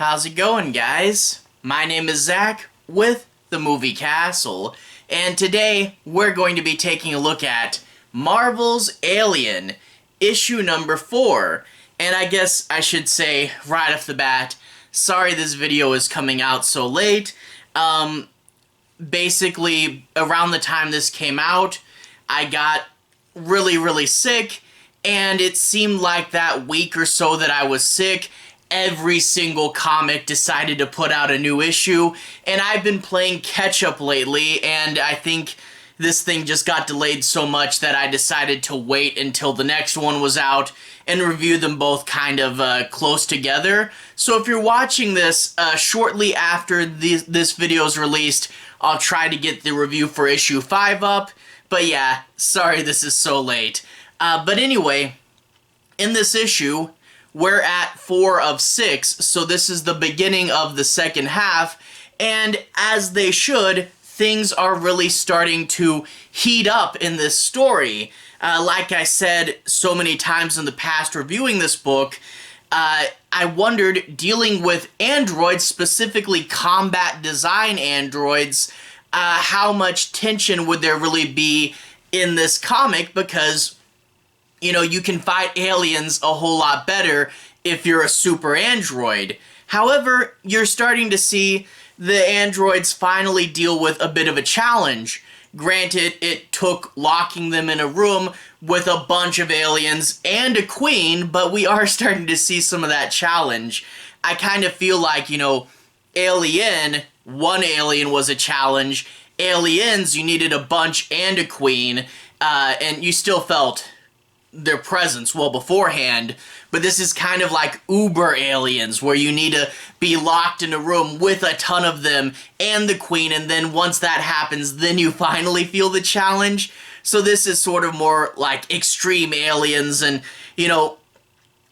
How's it going, guys? My name is Zach with the Movie Castle, and today we're going to be taking a look at Marvel's Alien, issue number 4. And I guess I should say right off the bat, sorry this video is coming out so late. Basically, around the time this came out, I got really sick, and it seemed like that week or so that I was sick, every single comic decided to put out a new issue, and I've been playing catch-up lately, and I think this thing just got delayed so much that I decided to wait until the next one was out and review them both kind of close together. So if you're watching this shortly after this video is released, I'll try to get the review for issue 5 up. But yeah, sorry this is so late. But anyway, in this issue, we're at 4 of 6, so this is the beginning of the second half, and as they should, things are really starting to heat up in this story. Like I said so many times in the past reviewing this book, I wondered, dealing with androids, specifically combat design androids, how much tension would there really be in this comic, because you know, you can fight aliens a whole lot better if you're a super android. However, you're starting to see the androids finally deal with a bit of a challenge. Granted, it took locking them in a room with a bunch of aliens and a queen, but we are starting to see some of that challenge. I kind of feel like, you know, one alien was a challenge. Aliens, you needed a bunch and a queen, and you still felt their presence well beforehand, but this is kind of like uber aliens, where you need to be locked in a room with a ton of them and the queen, and then once that happens, then you finally feel the challenge. So this is sort of more like extreme aliens, and you know,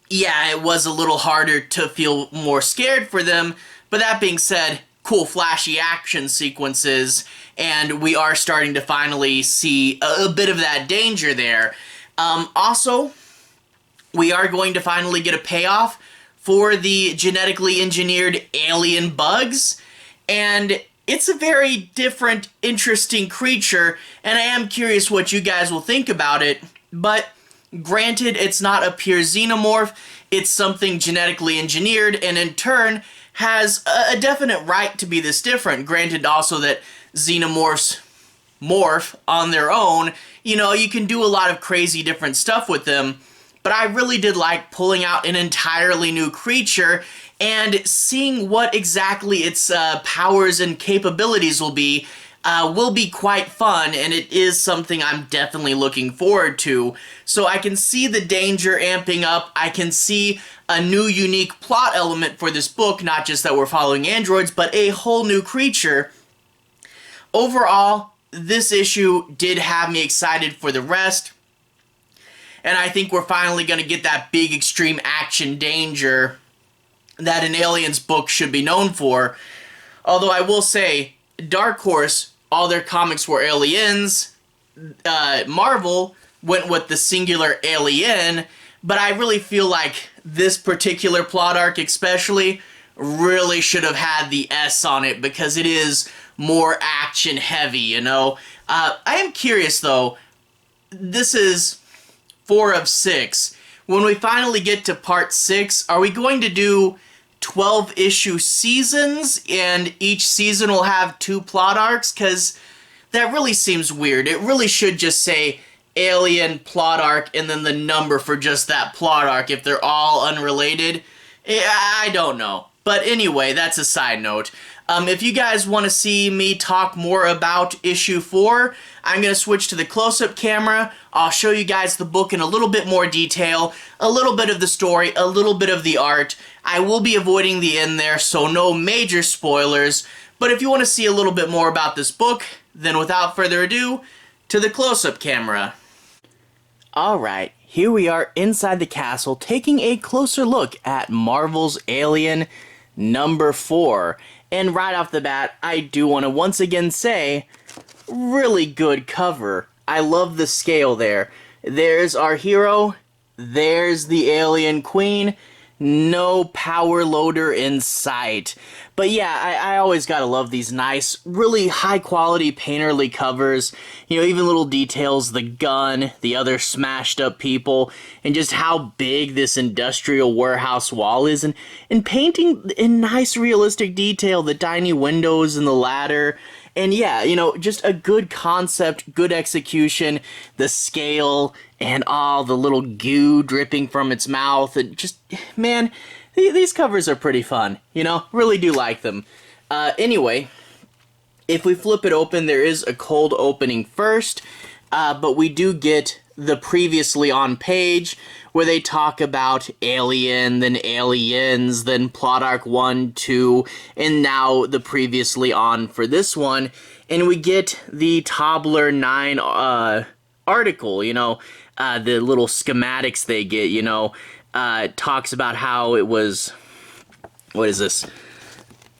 yeah, it was a little harder to feel more scared for them, but that being said, cool flashy action sequences, and we are starting to finally see a bit of that danger there. Also, we are going to finally get a payoff for the genetically engineered alien bugs, and it's a very different, interesting creature, and I am curious what you guys will think about it, but granted, it's not a pure xenomorph, it's something genetically engineered, and in turn, has a definite right to be this different. Granted also that xenomorphs morph on their own, you know, you can do a lot of crazy different stuff with them, but I really did like pulling out an entirely new creature and seeing what exactly its powers and capabilities will be quite fun, and it is something I'm definitely looking forward to. So I can see the danger amping up, I can see a new unique plot element for this book, not just that we're following androids, but a whole new creature. Overall, this issue did have me excited for the rest, and I think we're finally going to get that big extreme action danger that an Aliens book should be known for. Although I will say, Dark Horse, all their comics were aliens, Marvel went with the singular alien, but I really feel like this particular plot arc especially really should have had the S on it, because it is more action heavy, you know. I am curious though, this is 4 of 6. When we finally get to part 6, are we going to do 12 issue seasons and each season will have 2 plot arcs? Because that really seems weird. It really should just say Alien plot arc and then the number for just that plot arc if they're all unrelated. I don't know. But anyway, that's a side note. If you guys want to see me talk more about issue 4, I'm going to switch to the close-up camera. I'll show you guys the book in a little bit more detail, a little bit of the story, a little bit of the art. I will be avoiding the end there, so no major spoilers. But if you want to see a little bit more about this book, then without further ado, to the close-up camera. Alright, here we are inside the castle taking a closer look at Marvel's Alien number 4. And right off the bat, I do want to once again say, really good cover. I love the scale there. There's our hero, there's the alien queen, no power loader in sight. But yeah, I always gotta love these nice, really high quality painterly covers. You know, even little details, the gun, the other smashed up people, and just how big this industrial warehouse wall is, and painting in nice realistic detail, the tiny windows and the ladder. And yeah, you know, just a good concept, good execution, the scale, and all the little goo dripping from its mouth, and just, man, these covers are pretty fun, you know, really do like them. Anyway, if we flip it open, there is a cold opening first, but we do get the previously on page, where they talk about Alien, then Aliens, then Plot Arc 1, 2, and now the previously on for this one, and we get the Toddler 9 article, you know, the little schematics they get, you know, talks about how it was, what is this?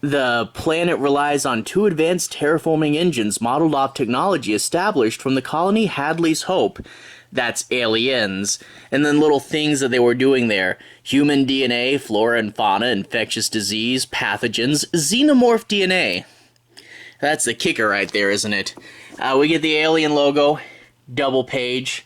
The planet relies on 2 advanced terraforming engines modeled off technology established from the colony Hadley's Hope. That's Aliens. And then little things that they were doing there. Human DNA, flora and fauna, infectious disease, pathogens, xenomorph DNA. That's the kicker right there, isn't it? We get the Alien logo, double page,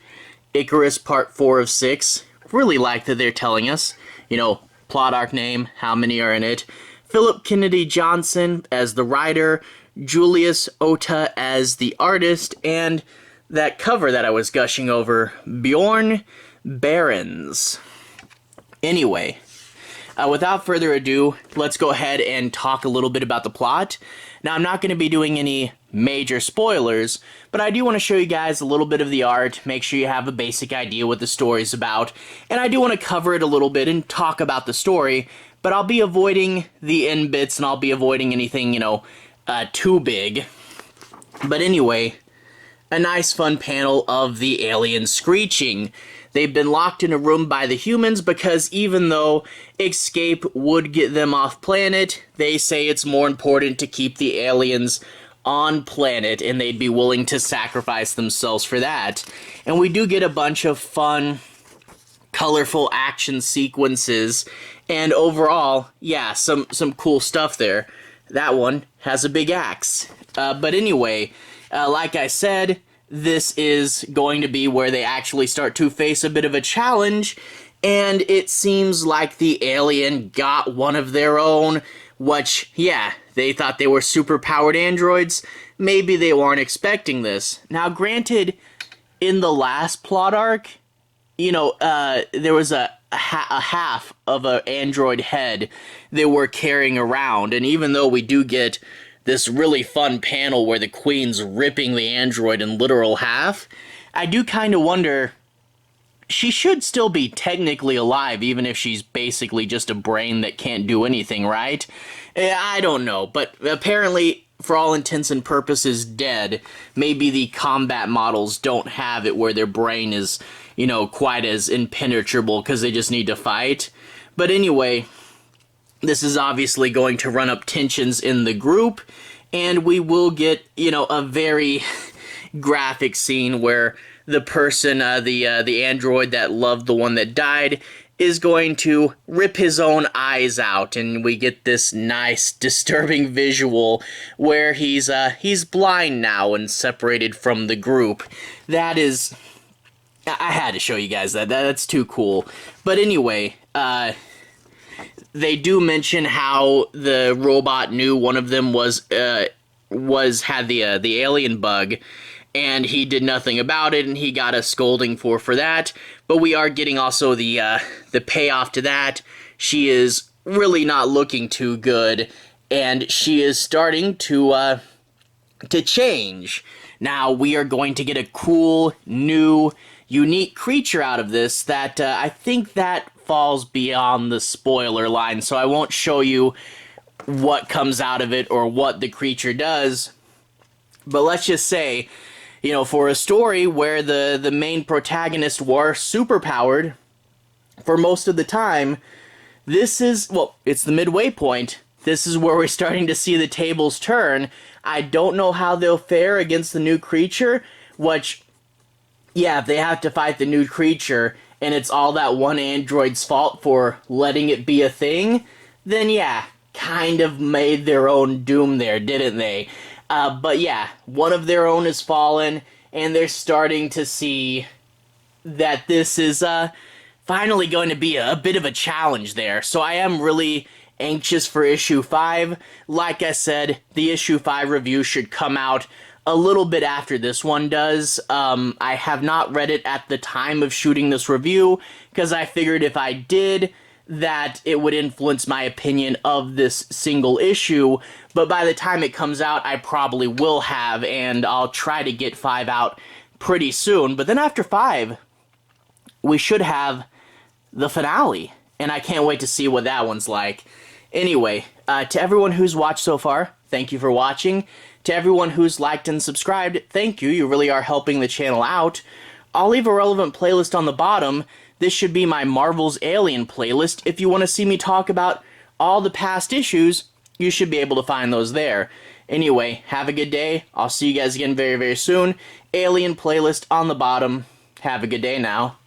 Icarus Part 4 of 6. Really like that they're telling us, you know, plot arc name, how many are in it. Phillip Kennedy Johnson as the writer, Julius Ohta as the artist, and that cover that I was gushing over, Bjorn Barons. Anyway, without further ado, let's go ahead and talk a little bit about the plot. Now, I'm not going to be doing any major spoilers, but I do want to show you guys a little bit of the art, make sure you have a basic idea what the story's about, and I do want to cover it a little bit and talk about the story, but I'll be avoiding the end bits, and I'll be avoiding anything, you know, too big. But anyway, a nice fun panel of the aliens screeching. They've been locked in a room by the humans because even though escape would get them off planet, they say it's more important to keep the aliens on planet, and they'd be willing to sacrifice themselves for that. And we do get a bunch of fun, colorful action sequences, and overall, yeah, some cool stuff there. That one has a big axe. But anyway, like I said, this is going to be where they actually start to face a bit of a challenge, and it seems like the alien got one of their own, which, yeah, they thought they were super-powered androids. Maybe they weren't expecting this. Now, granted, in the last plot arc, you know, there was a half of an android head they were carrying around, and even though we do get this really fun panel where the Queen's ripping the android in literal half, I do kind of wonder, she should still be technically alive, even if she's basically just a brain that can't do anything, right? I don't know, but apparently, for all intents and purposes, dead. Maybe the combat models don't have it where their brain is, you know, quite as impenetrable because they just need to fight. But anyway, this is obviously going to run up tensions in the group, and we will get, you know, a very graphic scene where the person, the android that loved the one that died, is going to rip his own eyes out, and we get this nice, disturbing visual where he's blind now and separated from the group. That is, I had to show you guys that. That's too cool. But anyway, they do mention how the robot knew one of them had the alien bug, and he did nothing about it, and he got a scolding for that. But we are getting also the payoff to that. She is really not looking too good, and she is starting to change. Now we are going to get a cool, new, unique creature out of this that I think that falls beyond the spoiler line, so I won't show you what comes out of it or what the creature does. But let's just say, you know, for a story where the main protagonists were superpowered for most of the time, this is, well, it's the midway point. This is where we're starting to see the tables turn. I don't know how they'll fare against the new creature, which yeah, if they have to fight the new creature and it's all that one android's fault for letting it be a thing, then yeah, kind of made their own doom there, didn't they? But yeah, one of their own has fallen, and they're starting to see that this is finally going to be a bit of a challenge there. So I am really anxious for issue 5. Like I said, the issue 5 review should come out a little bit after this one does. I have not read it at the time of shooting this review, because I figured if I did, that it would influence my opinion of this single issue, but by the time it comes out, I probably will have, and I'll try to get 5 out pretty soon. But then after 5, we should have the finale, and I can't wait to see what that one's like. Anyway, to everyone who's watched so far, thank you for watching. To everyone who's liked and subscribed, thank you. You really are helping the channel out. I'll leave a relevant playlist on the bottom. This should be my Marvel's Alien playlist. If you want to see me talk about all the past issues, you should be able to find those there. Anyway, have a good day. I'll see you guys again very, very soon. Alien playlist on the bottom. Have a good day now.